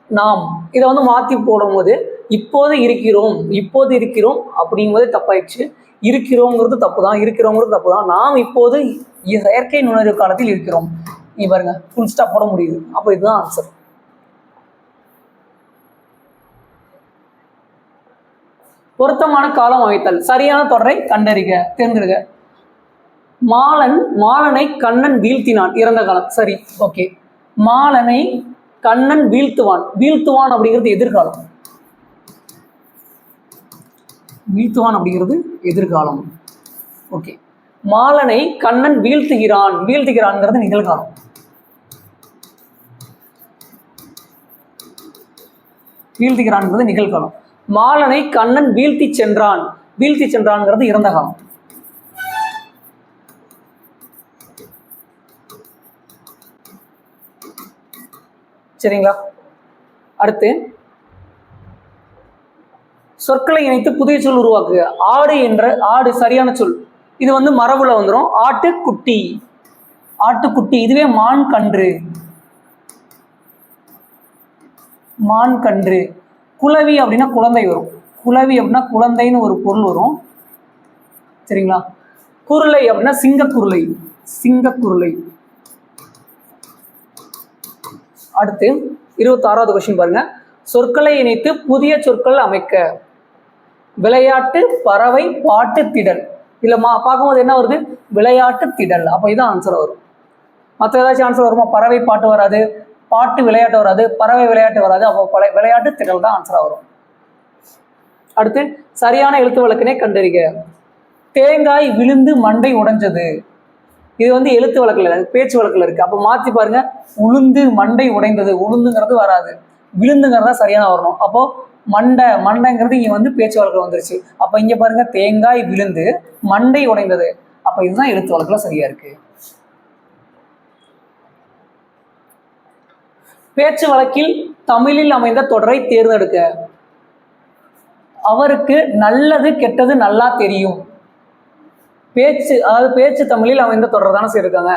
நாம் இதை வந்து மாற்றி போடும்போது இப்போது இருக்கிறோம் அப்படிங்கும்போது தப்பாயிடுச்சு. இருக்கிறோங்கிறது தப்பு தான். நாம் இப்போது செயற்கை நுண்ணறிவு காலத்தில் இருக்கிறோம். நீ பாருங்க ஃபுல் ஸ்டாப் போட முடியுது. அப்போ இதுதான் ஆன்சர். பொருத்தமான காலம் அமைத்தல். சரியான தொடரை கண்டறிக, தேர்ந்தெடுக. மாலனை கண்ணன் வீழ்த்தினான். இறந்த காலம். சரி, ஓகே. மாலனை கண்ணன் வீழ்த்துவான் அப்படிங்கிறது எதிர்காலம். எதிர்காலம். ஓகே. மாலனை கண்ணன் வீழ்த்துகிறான்ங்கிறது நிகழ்காலம். மாலனை கண்ணன் வீழ்த்தி சென்றான்ங்கிறது இறந்த காலம். சரிங்களா? அடுத்து சொற்களை இணைத்து புதிய சொல் உருவாக்குக. ஆடு சரியான சொல். இது வந்து மரபுல வந்துடும். ஆட்டுக்குட்டி. இதுவே மான் கன்று. குளவி அப்படின்னா குழந்தை வரும். குழந்தைன்னு ஒரு பொருள் வரும். சரிங்களா? குருளை அப்படின்னா சிங்கக்குருளை. அடுத்து 26வது கொஸ்டின் பாருங்க. சொற்களை இணைத்து புதிய சொற்கள் அமைக்க. விளையாட்டு, பறவை, பாட்டு, திடல். இதுல பார்க்கும்போது என்ன வருது? விளையாட்டு, திடல். அப்போ இதான் ஆன்சர் வரும். மற்ற ஏதாச்சும் ஆன்சர் வருமா? பறவை பாட்டு வராது, பாட்டு விளையாட்டு வராது, பறவை விளையாட்டு வராது. அப்போ விளையாட்டு, திடல் தான் ஆன்சரா வரும். அடுத்து சரியான எழுத்து வழக்கினை கண்டறிக. தேங்காய் விழுந்து மண்டை உடைஞ்சது. இது வந்து எழுத்து வழக்கில் பேச்சு வழக்கில் இருக்கு. அப்போ மாற்றி பாருங்க. உளுந்து மண்டை உடைந்தது. உளுந்துங்கிறது வராது, விழுந்துங்கிறதா சரியான வரணும். அப்போ மண்டைங்கிறது இங்கே வந்து பேச்சு வழக்கில் வந்துருச்சு. அப்போ இங்கே பாருங்க தேங்காய் விழுந்து மண்டை உடைந்தது. அப்போ இதுதான் எழுத்து வழக்கில் சரியா இருக்கு. பேச்சு வழக்கில் தமிழில் அமைந்த தொடரை தேர்ந்தெடுக்க. அவருக்கு நல்லது கெட்டது நல்லா தெரியும். பேச்சு தமிழில் அமைந்த தொடர் தானே செய்யிருக்காங்க.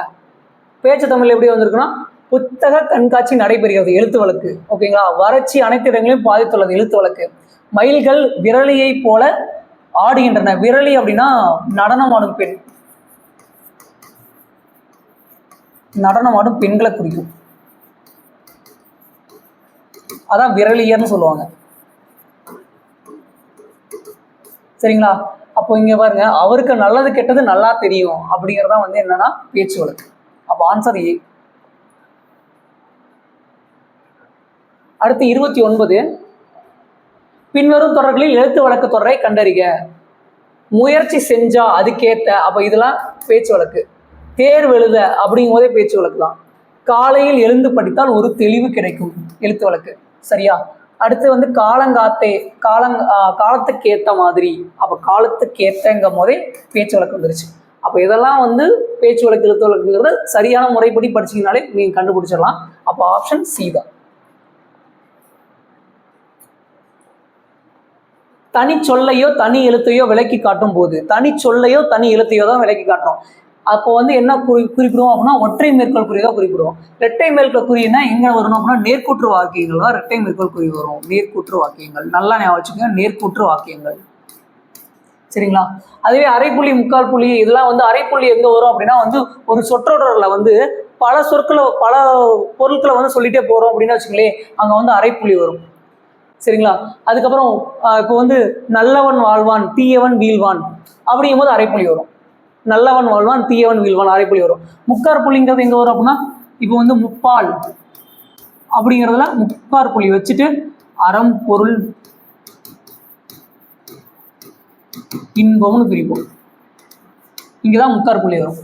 பேச்சு தமிழ் எப்படி வந்திருக்குன்னா புத்தக கண்காட்சி நடைபெறுகிறது. எழுத்து வழக்கு. ஓகேங்களா? வறட்சி அனைத்து இடங்களையும் பாதித்துள்ளது. எழுத்து வழக்கு. மயில்கள் விரலியை போல ஆடுகின்றன. விரலி அப்படின்னா நடனமாடும் பெண். நடனமாடும் பெண்களை குறிக்கும். அதான் விரலியர்னு சொல்லுவாங்க. சரிங்களா? அப்போ இங்க பாருங்க, அவருக்கு நல்லது கெட்டது நல்லா தெரியும் அப்படிங்கிறதா வந்து என்னன்னா பேச்சு வழக்கு. அப்போ ஆன்சர் ஏ. அடுத்து 29. பின்வரும் தொடர்களில் எழுத்து வழக்கு தொடரை கண்டறிக. முயற்சி செஞ்சா அதுக்கேத்த. அப்போ இதெல்லாம் பேச்சு வழக்கு. தேர்வு எழுத அப்படிங்கும் போதே பேச்சு வழக்கு தான். காலையில் எழுந்து படித்தால் ஒரு தெளிவு கிடைக்கும். எழுத்து வழக்கு. சரியா? அடுத்து வந்து காலத்துக்கு ஏற்ற மாதிரி. அப்போ காலத்துக்கு ஏற்றங்கும் போதே பேச்சு வழக்கு வந்துருச்சு. அப்போ இதெல்லாம் வந்து பேச்சு வழக்கு எழுத்து வழக்குங்கிறது சரியான முறைப்படி படிச்சிங்கனாலே நீங்கள் கண்டுபிடிச்சிடலாம். அப்போ ஆப்ஷன் சி தான். தனி சொல்லையோ தனி எழுத்தையோ விளக்கி காட்டும் போது. தனி சொல்லையோ தனி எழுத்தையோ தான் விளக்கி காட்டுறோம். அப்போ வந்து என்ன குறிப்பிடுவோம் அப்படின்னா ஒற்றை மேற்கோள் குறி தான் குறிப்பிடுவோம். இரட்டை மேற்கோள் குறினா எங்க வரணும் அப்படின்னா நேர்கூற்று வாக்கியங்கள் தான் இரட்டை மேற்கோள் குறி வரும். நேர்கூற்று வாக்கியங்கள் நல்லா ஞாபகம் வச்சுக்கோங்க, நேர்கூற்று வாக்கியங்கள். சரிங்களா? அதுவே அரைப்புள்ளி முக்கால் புள்ளி இதெல்லாம் வந்து அரைப்புள்ளி எங்க வரும் அப்படின்னா வந்து ஒரு சொற்றொடர்ல வந்து பல சொற்களை பல பொருட்களை வந்து சொல்லிட்டே போறோம் அப்படின்னு வச்சுங்களேன், அங்க வந்து அரைப்புள்ளி வரும். சரிங்களா? அதுக்கப்புறம் இப்போ வந்து நல்லவன் வாழ்வான் தீயவன் வீழ்வான் அப்படிங்கும் போது அரைப்புள்ளி வரும். நல்லவன் வாழ்வான் தீயவன் வீழ்வான் அரைப்புள்ளி வரும். முக்கார் புள்ளிங்கிறது எங்க வரும் அப்படின்னா இப்போ வந்து முப்பால் அப்படிங்கிறதுல முக்கார் புள்ளி வச்சுட்டு அறம் பொருள் இன்பம்னு பிரிப்போம். இங்கதான் முக்கார் புள்ளி வரும்.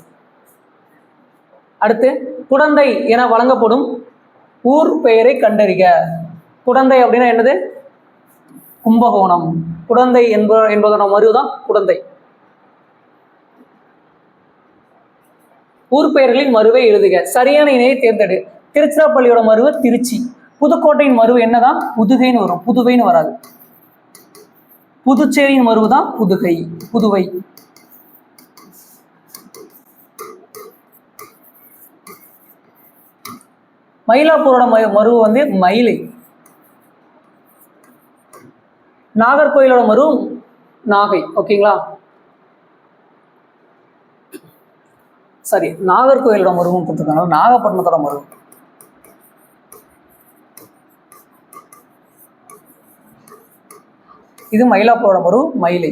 அடுத்து குடந்தை என வழங்கப்படும் ஊர் பெயரை கண்டறிக. குடந்தை அப்படின்னா என்னது? கும்பகோணம். குடந்தை என்பதோட மருதான் குடந்தை. ஊர் பெயர்களின் மருவை எழுதுக. சரியான இணையை தேர்ந்தெடு. திருச்சிராப்பள்ளியோட மருவு திருச்சி. புதுக்கோட்டையின் மருவு என்னதான்? புதுகைன்னு வரும், புதுவைன்னு வராது. புதுச்சேரியின் மருவு தான் புதுகை, புதுவை. மயிலாப்பூரோட மருவு வந்து மயிலை. நாகர்கோயிலோட மருவு நாகை. ஓகேங்களா? சரி, நாகர்கோயிலோட மருவும் கொடுத்துருக்காங்க. நாகப்பட்டினத்தோட மருவு இது மயிலாப்பூரோட மருவு மயிலை.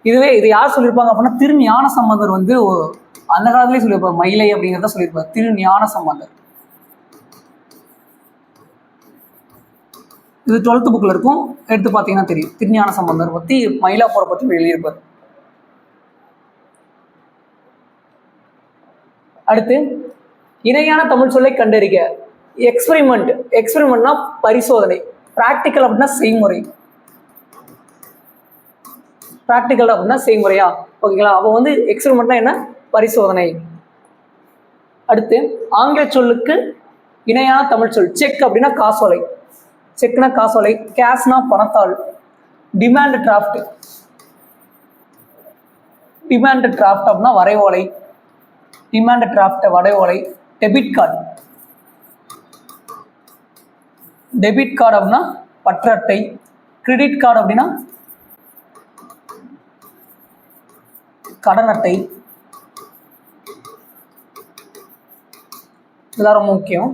இதுவே இது யார் சொல்லியிருப்பாங்க அப்படின்னா திருஞான சம்பந்தர் வந்து அந்த காலத்திலேயே சொல்லியிருப்பார். மயிலை அப்படிங்கிறத சொல்லியிருப்பார் திருஞான சம்பந்தர். இது 12th புக்கில் இருக்கும், எடுத்து பார்த்தீங்கன்னா தெரியும். திருஞான சம்பந்தர் பற்றி மயிலாப்பூரை பற்றி எழுதியிருப்பார். அடுத்து இணையான தமிழ் சொல்லை கண்டறிக. எக்ஸ்பெரிமெண்ட். எக்ஸ்பெரிமெண்ட்னா பரிசோதனை. பிராக்டிக்கல் அப்படின்னா செய்முறை. பிராக்டிக்கல் அப்படின்னா செய்முறையா? ஓகேங்களா? அப்போ வந்து எக்ஸ்பெரிமெண்ட்னா என்ன? பரிசோதனை. அடுத்து ஆங்கில சொல்லுக்கு இணையான தமிழ் சொல். செக் அப்படின்னா காசோலை. செக்னா காசோலை. கேஷ்னா பணத்தாள். Demand draft. டிமாண்ட் டிராஃப்ட் அப்படின்னா வரைவோலை. டிமாண்ட் டிராஃப்ட் வரைவோலை. Debit card. டெபிட் கார்டு அப்படின்னா பற்று அட்டை. கிரெடிட் கார்டு அப்படின்னா கடன் அட்டை. இதெல்லாம் ரொம்ப முக்கியம்.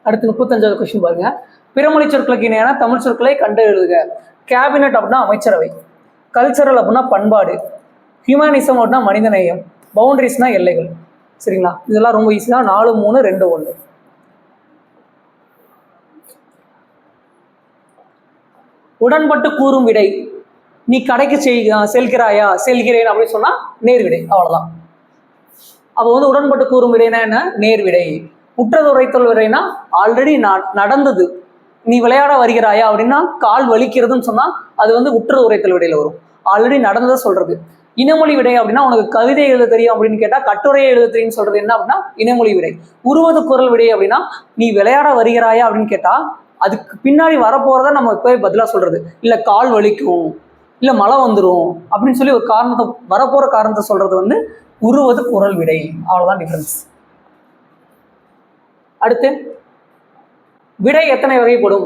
அடுத்து 35வது கொஸ்டின் பாருங்க. பிறமொழி சொற்களுக்கு இணையான தமிழ் சொற்களை கண்டு எழுதுக. கேபினட் அப்படின்னா அமைச்சரவை. கல்ச்சரல் அப்படின்னா பண்பாடு. ஹியூமனிசம் அப்படின்னா மனிதநேயம். பவுண்டரிஸ்னா எல்லைகள். சரிங்களா? இதெல்லாம் ரொம்ப ஈஸியா 4, 3, 2, 1. உடன்பட்டு கூறும் விடை. நீ கடைக்கு செல்கிறாயா? செல்கிறேன் அப்படின்னு சொன்னா நேர்விடை. அவ்வளவுதான். அப்போ வந்து உடன்பட்டு கூறும் விடைனா என்ன? நேர்விடை. உற்றது உரைத்தல் விடைனா ஆல்ரெடி நடந்தது. நீ விளையாட வருகிறாயா அப்படின்னா கால் வலிக்கிறதுன்னு சொன்னா அது வந்து உற்றது உரைத்தல் விடையில வரும். ஆல்ரெடி நடந்ததை சொல்றது. இனமொழி விடை அப்படின்னா உனக்கு கவிதை எழுத தெரியும் அப்படின்னு கேட்டா கட்டுரையை எழுத தெரியும்னு சொல்றது என்ன அப்படின்னா இனமொழி விடை. உருவது குரல் விடை அப்படின்னா நீ விளையாட வருகிறாயா அப்படின்னு கேட்டா அதுக்கு பின்னாடி வரப்போறத நம்ம போய் பதிலா சொல்றது. இல்ல கால் வலிக்கும், இல்ல மழை வந்துடும் அப்படின்னு சொல்லி ஒரு காரணத்தை வரப்போற காரணத்தை சொல்றது வந்து உருவது குரல் விடை. அவ்வளவுதான் டிஃபரன்ஸ். அடுத்து விடை எத்தனை வகைப்படும்?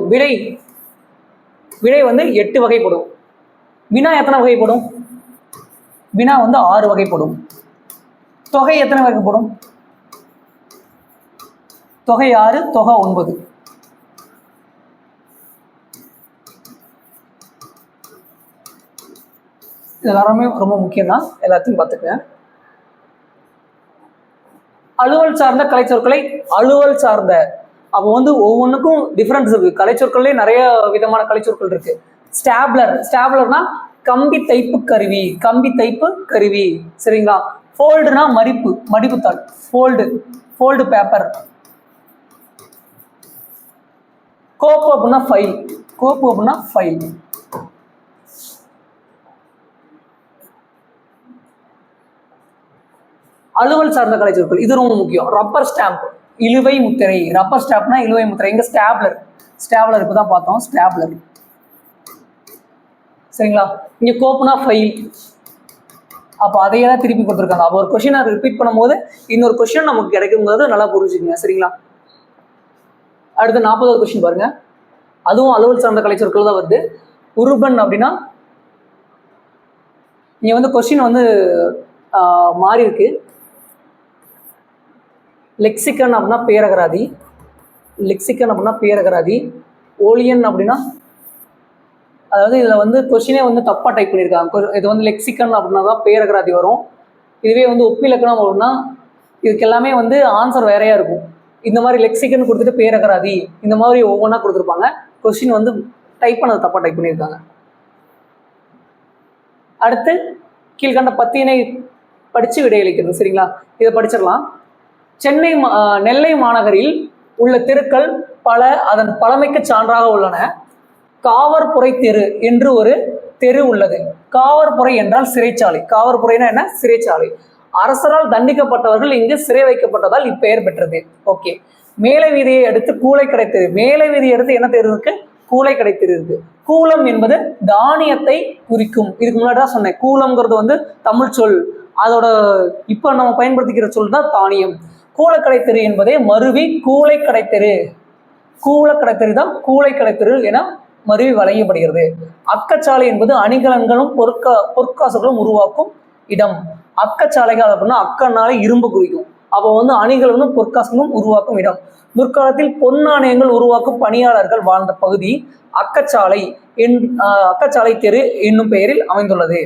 விடை வந்து 8 வகைப்படும். வினா எத்தனை வகைப்படும்? வினா வந்து 6 வகைப்படும். தொகை எத்தனை வகைப்படும்? தொகை 6, தொகை 9. இது எல்லாருமே ரொம்ப முக்கியம் தான், எல்லாத்தையும் பார்த்துக்கங்க. அலுவல் சார்ந்த கலைச்சொற்களை அலுவல் சார்ந்த. அப்போ வந்து ஒவ்வொன்றுக்கும் டிஃபரன்ஸ் இருக்கு. கலைச்சொற்கள்லேயே நிறைய விதமான கலைச்சொற்கள் இருக்கு. ஸ்டாப்லர். ஸ்டாப்லர்னா கம்பி தைப்பு கருவி. கம்பி தைப்பு கருவி. சரிங்களா? ஃபோல்டுனா மடிப்புத்தாள். Fold paper. கோப்பு அப்படின்னா ஃபைல். அலுவல் சார்ந்த கலைச்சொற்கள் இது ரொம்ப முக்கியம். ரப்பர் ஸ்டாம்ப், இழுவை முத்திரை. ரப்பர் ஸ்டாம்ப்னா இழுவை முத்திரை. இங்க ஸ்டாப்லர் இப்பதான் பார்த்தோம். ஸ்டாப்லர். சரிங்களா? இங்க கோப்புனா ஃபைல். அப்போ அதையே தான் திருப்பி கொடுத்துருக்காங்க. அப்போ ஒரு கொஸ்டினை ரிப்பீட் பண்ணும்போது இன்னொரு கொஸ்டின் நமக்கு கிடைக்குங்கிறது நல்லா புரிஞ்சுக்கங்க. சரிங்களா? அடுத்து 40வது கொஸ்டின் பாருங்க. அதுவும் அலுவல் சார்ந்த கலை சொற்கள் தான் வருது. உருபன் அப்படின்னா இங்க வந்து கொஸ்டின் வந்து மாறி இருக்கு. லெக்சிக்கன் அப்படின்னா பேரகராதி, லெக்சிக்கன் அப்படின்னா பேரகராதி. ஓலியன் அப்படின்னா, அதாவது இதில் வந்து கொஸ்டினே வந்து தப்பாக டைப் பண்ணியிருக்காங்க. இது வந்து லெக்சிக்கன் அப்படின்னா தான் பேரகராதி வரும். இதுவே வந்து ஒப்பிலக்கணம் அப்படின்னா இதுக்கு எல்லாமே வந்து ஆன்சர் வேறையாக இருக்கும். இந்த மாதிரி லெக்சிக்கன் கொடுத்துட்டு பேரகராதி இந்த மாதிரி ஒவ்வொன்றா கொடுத்துருப்பாங்க. கொஸ்டின் வந்து டைப் பண்ணது தப்பாக டைப் பண்ணியிருக்காங்க. அடுத்து கீழ்கண்ட பத்தியினை படித்து விடையளிக்கிறது. சரிங்களா? இதை படிச்சிடலாம். நெல்லை மாநகரில் உள்ள தெருக்கள் பல அதன் பழமைக்கு சான்றாக உள்ளன. காவற்புரை தெரு என்று ஒரு தெரு உள்ளது. காவற்புரை என்றால் சிறைச்சாலை. காவற்புரைனா என்ன? சிறைச்சாலை. அரசரால் தண்டிக்கப்பட்டவர்கள் இங்கு சிறை வைக்கப்பட்டதால் இப்பெயர் பெற்றது. ஓகே. மேலை வீதியை அடுத்து கூளைக்கடை தெரு. மேலை வீதியை அடுத்து என்ன தெரு இருக்கு? கூளைக்கடை தெரு இருக்கு. கூலம் என்பது தானியத்தை குறிக்கும். இதுக்கு முன்னாடி தான் சொன்னேன், கூலம்ங்கிறது வந்து தமிழ் சொல். அதோட இப்போ நம்ம பயன்படுத்திக்கிற சொல் தான் தானியம். கூளைக்கடை தெரு என்பதே மருவி கூளைக்கடை தெரு. கூளைக்கடை தெரு தான் கூளைக்கடை தெரு என மருவி வழங்கப்படுகிறது. அக்கச்சாலை என்பது அணிகலன்களும் பொற்காசுகளும் உருவாக்கும் இடம். அக்கச்சாலைகள் அப்படின்னா அக்கனாலே இரும்பு குறிக்கும். அப்போ வந்து அணிகலனும் பொற்காசுகளும் உருவாக்கும் இடம். முற்காலத்தில் பொன் நாணயங்கள் உருவாக்கும் பணியாளர்கள் வாழ்ந்த பகுதி அக்கச்சாலை அக்கச்சாலை தெரு என்னும் பெயரில் அமைந்துள்ளது.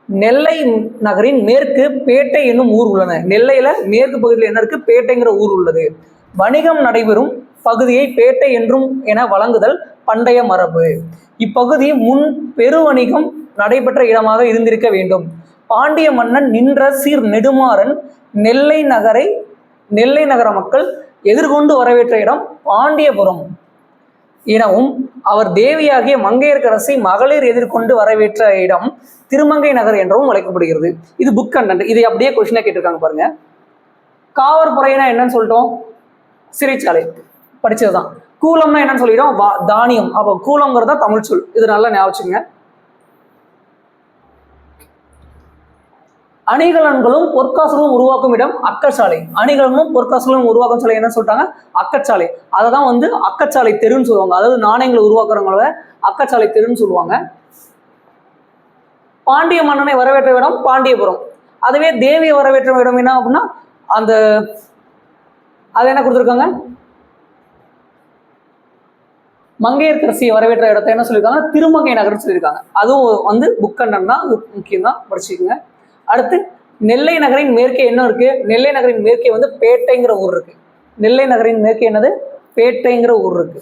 நெல்லை நகரின் மேற்கு பேட்டை என்னும் ஊர் உள்ளன. நெல்லையில மேற்கு பகுதியில் என்ன இருக்கு? பேட்டைங்கிற ஊர் உள்ளது. வணிகம் நடைபெறும் பகுதியை பேட்டை என்றும் என வழங்குதல் பண்டைய மரபு. இப்பகுதி முன் பெருவணிகம் நடைபெற்ற இடமாக இருந்திருக்க வேண்டும். பாண்டிய மன்னன் நின்ற சீர் நெடுமாறன் நெல்லை நகர மக்கள் எதிர்கொண்டு வரவேற்ற இடம் பாண்டியபுரம் எனவும், அவர் தேவியாகிய மங்கையர்க்கரசி மகளிர் எதிர்கொண்டு வரவேற்ற இடம் திருமங்கை நகர் என்றும் அழைக்கப்படுகிறது. இது புக் கண்டென்ட். இதை அப்படியே கொஸ்டினா கேட்டிருக்காங்க பாருங்க. காவற்புரைனா என்னன்னு சொல்லிட்டோம்? சிறைச்சாலை படிச்சதுதான். கூலம்னா என்னன்னு சொல்லிடும்? தானியம். அப்போ கூலம்ங்கிறதா தமிழ் சொல். இது நல்லா ஞாபகம். அணிகலன்களும் பொற்காசுகளும் உருவாக்கும் இடம் அக்கச்சாலை. அணிகலன்களும் பொற்காசுகளும் உருவாக்கும் சாலை என்ன சொல்லிட்டாங்க? அக்கச்சாலை. அதை தான் வந்து அக்கச்சாலை தெருன்னு சொல்லுவாங்க. அதாவது நாணயங்களை உருவாக்குறவங்கள அக்கச்சாலை தெருன்னு சொல்லுவாங்க. பாண்டிய மன்னனை வரவேற்ற இடம் பாண்டியபுரம். அதுவே தேவியை வரவேற்ற இடம் என்ன அப்படின்னா அதை என்ன கொடுத்துருக்காங்க? மங்கையர்க்கரசியை வரவேற்ற இடத்தை என்ன சொல்லியிருக்காங்க? திருமங்கை நகர்னு சொல்லியிருக்காங்க. அதுவும் வந்து புக் கண்டன் தான், அது முக்கியம் தான், படிச்சுக்கோங்க. அடுத்து நெல்லை நகரின் மேற்கே என்ன இருக்கு? நெல்லை நகரின் மேற்கே வந்து பேட்டைங்கிற ஊர் இருக்கு. நெல்லை நகரின் மேற்கே என்னது? பேட்டைங்கிற ஊர் இருக்கு.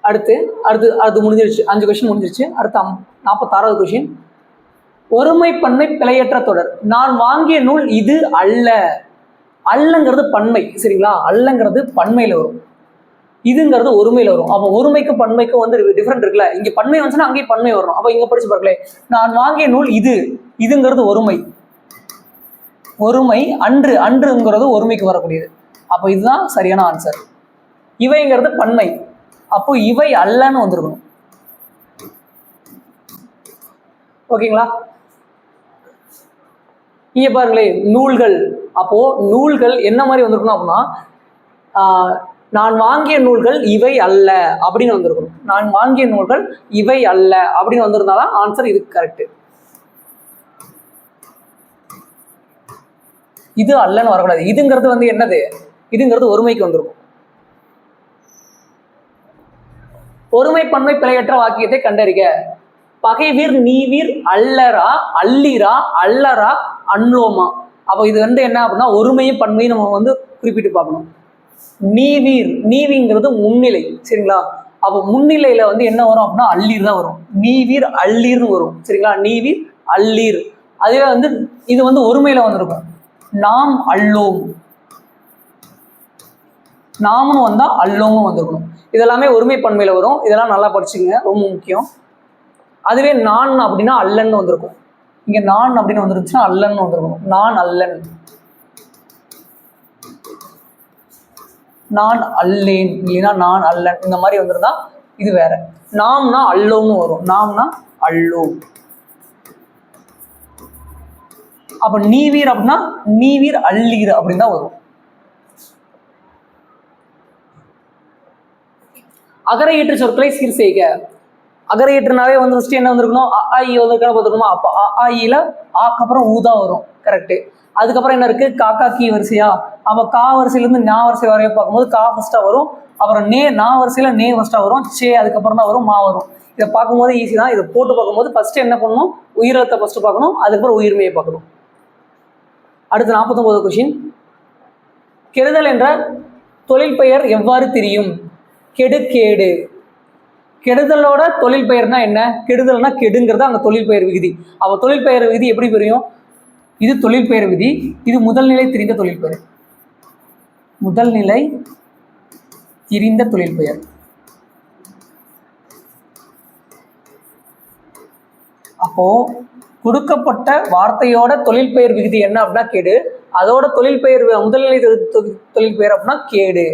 அடுத்து முடிஞ்சிருச்சு. 5 கொஸ்டின் முடிஞ்சிருச்சு. அடுத்து 46வது கொஸ்டின். ஒருமை பன்மை பிழையற்ற தொடர். நான் வாங்கிய நூல் இது அல்ல. அல்லங்கிறது பன்மை. சரிங்களா? அல்லங்கிறது பன்மையில வரும், இதுங்கிறது ஒருமையில வரும். அப்போ ஒருமைக்கும் பன்மைக்கும் வந்து டிஃபரெண்ட் இருக்குல்ல. இங்க பன்மை வந்துச்சுன்னா அங்கேயும் பன்மை வரும். அப்போ இங்க படிச்சு பாருங்களே. நான் வாங்கிய நூல் இதுங்கிறது ஒருமை. ஒருமை. அன்றுங்கிறது ஒருமைக்கு வரக்கூடியது. அப்போ இதுதான் சரியான ஆன்சர். இவைங்கிறது பன்மை. அப்போ இவை அல்லன்னு வந்திருக்கணும். ஓகேங்களா? இங்க பாருங்களே, நூல்கள். அப்போ நூல்கள் என்ன மாதிரி வந்திருக்கணும் அப்படின்னா நான் வாங்கிய நூல்கள் இவை அல்ல அப்படின்னு வந்திருக்கணும். நான் வாங்கிய நூல்கள் இவை அல்ல அப்படின்னு வந்திருந்தாதான் ஆன்சர் இதுக்கு கரெக்ட். இது அல்லன்னு வரக்கூடாது. இதுங்கிறது வந்து என்னது? இதுங்கிறது ஒருமைக்கு வந்திருக்கும். ஒருமை பன்மை பிழையற்ற வாக்கியத்தை கண்டறிக. பகைவீர் நீவீர் அல்லரா அல்லிரா அல்லரா அன்லோமா. அப்போ இது வந்து என்ன அப்படின்னா ஒருமையும் பன்மையும் நம்ம வந்து குறிப்பிட்டு பார்க்கணும். நீவிங்கிறது முன்னிலை. சரிங்களா? அப்போ முன்னிலையில வந்து என்ன வரும் அப்படின்னா அல்லீர் தான் வரும். நீவீர் அல்லீர்னு வரும். சரிங்களா? நீவீர் அல்லீர். அதுவே வந்து இது வந்து ஒருமையில வந்திருக்கும். நாம் அல்லோம். நாமும் வந்தா அல்லோமும் வந்திருக்கணும். இதெல்லாமே ஒருமை பன்மையில வரும். இதெல்லாம் நல்லா படிச்சுங்க, ரொம்ப முக்கியம். அதுவே நான் அப்படின்னா அல்லன்னு வந்திருக்கும். இங்க நான் அப்படின்னு வந்துருச்சுன்னா அல்லன்னு வந்திருக்கணும். நான் அல்லன், நான் அல்லேன், இல்லைன்னா நான் அல்லன், இந்த மாதிரி வந்திருந்தா இது வேற. நாம்னா அல்லோம்னு வரும். நாம்னா அல்லோம். அப்ப நீவீர் அப்படின்னா நீவீர் அள்ளீர் அப்படின்னு தான் வரும். அகர ஈற்று சொற்களை சீர் செய்க. அகர ஈற்றுனாவே வந்து ஃபர்ஸ்ட் என்ன வந்திருக்கணும், அ இ வந்திருக்கணும் பார்த்துக்கணுமா. அப்போ அ இல ஆக்கு அப்புறம் ஊதா வரும், கரெக்ட். அதுக்கப்புறம் என்ன இருக்கு, காக்கா கீ வரிசையா. அப்போ கா வரிசையிலேருந்து நா வரிசை வரைய பார்க்கும்போது கா ஃபர்ஸ்டா வரும், அப்புறம் நா வரிசையில நே ஃபர்ஸ்டா வரும், சே அதுக்கப்புறம் தான் வரும், மா வரும். இதை பார்க்கும்போது ஈஸி தான். இதை போட்டு பார்க்கும்போது ஃபர்ஸ்ட் என்ன பண்ணணும், உயிரெழுத்தை ஃபர்ஸ்ட் பார்க்கணும், அதுக்கப்புறம் உயிர்மையை பார்க்கணும். அடுத்து 49 கொஸ்டின். கெடுதல் என்ற தொழில் பெயர் எவ்வாறு தெரியும்? கெடு கேடு. கெடுதலோட தொழில் பெயர்னா என்ன? கெடுதல்னா கெடுங்கிறது அங்க தொழில் பெயர் விகுதி. அவ தொழில் பெயர் விகுதி எப்படி புரியும்? இது தொழில் பெயர் விதி, இது முதல்நிலை திரிந்த தொழில் பெயர். முதல்நிலை திரிந்த தொழில் பெயர். அப்போ கொடுக்கப்பட்ட வார்த்தையோட தொழில் பெயர் விகுதி என்ன அப்படின்னா கெடு, அதோட தொழில் பெயர் முதல்நிலை தொழில் பெயர் அப்படின்னா கேடு.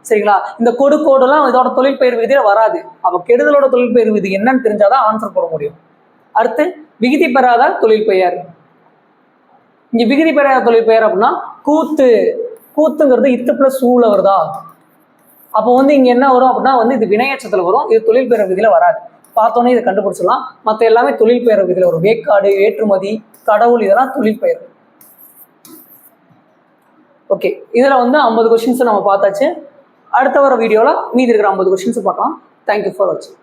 சரிங்களா? இந்த கோடுலாம் இதோட தொழில் பெயர் விகுதியில வராது. அப்ப கெடுதலோட தொழில் பெயர் விகுதி என்னன்னு தெரிஞ்சாதான் ஆன்சர் போட முடியும். அடுத்து விகுதி பெறாத தொழில் பெயர். இங்க விகுதி பெறாத தொழில் பெயர் அப்படின்னா கூத்து. கூத்துங்கிறது இத்து பிளஸ் ஊல வருதா, அப்போ வந்து இங்க என்ன வரும் அப்படின்னா வந்து இது வினையச்சத்துல வரும், இது தொழில் பெயர் விகுதியில வராது. பார்த்தோன்னே இதை கண்டுபிடிச்சிடலாம். மற்ற எல்லாமே தொழில் பெயர் விகுதியில வரும். வேக்காடு, ஏற்றுமதி, கடவுள், இதெல்லாம் தொழில் பெயர். ஓகே, இதுல வந்து 50 கொஸ்டின்ஸ் நம்ம பார்த்தாச்சு. அடுத்த வர வீடியோவில் மீதி இருக்கிற 50 கொஸ்டின்ஸ் பார்க்கலாம். தேங்க்யூ ஃபார் வாட்சிங்.